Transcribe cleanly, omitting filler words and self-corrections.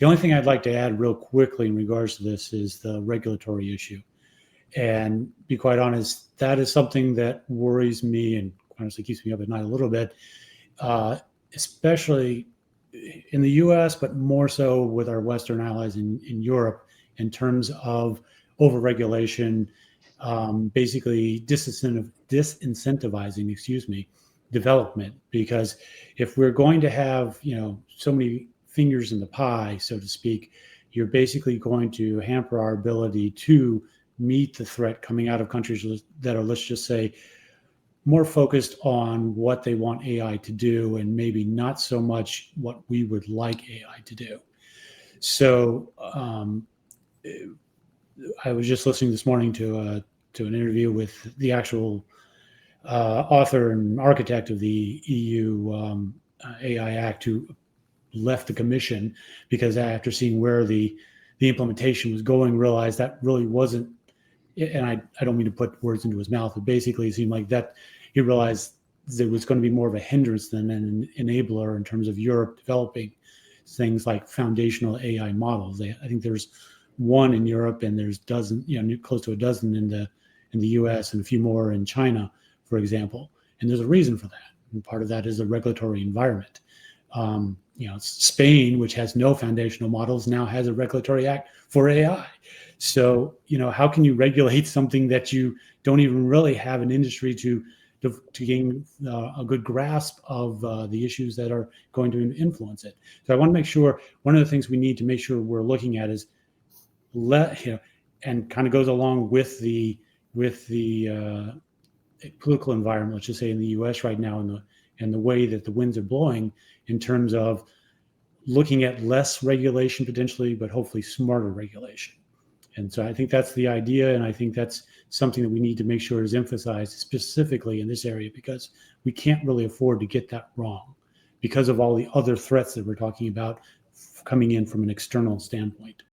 The only thing I'd like to add real quickly in regards to this is the regulatory issue. And be quite honest, that is something that worries me and honestly keeps me up at night a little bit, especially in the US, but more so with our Western allies in Europe in terms of overregulation, basically disincentivizing, development. Because if we're going to have, so many fingers in the pie, so to speak, you're basically going to hamper our ability to meet the threat coming out of countries that are, let's just say, more focused on what they want AI to do and maybe not so much what we would like AI to do. So I was just listening this morning to an interview with the actual author and architect of the EU AI Act, who left the commission because after seeing where the implementation was going, realized that really wasn't, and I don't mean to put words into his mouth, but basically it seemed like that he realized there was going to be more of a hindrance than an enabler in terms of Europe developing things like foundational AI models. I think there's one in Europe, and there's close to a dozen in the US, and a few more in China, for example. And there's a reason for that. And part of that is the regulatory environment. Spain, which has no foundational models, now has a regulatory act for AI. So, how can you regulate something that you don't even really have an industry to gain a good grasp of the issues that are going to influence it? So I want to make sure, one of the things we need to make sure we're looking at is and kind of goes along with the political environment, let's just say in the US right now, and the way that the winds are blowing in terms of looking at less regulation potentially, but hopefully smarter regulation. And so I think that's the idea, and I think that's something that we need to make sure is emphasized specifically in this area, because we can't really afford to get that wrong because of all the other threats that we're talking about coming in from an external standpoint.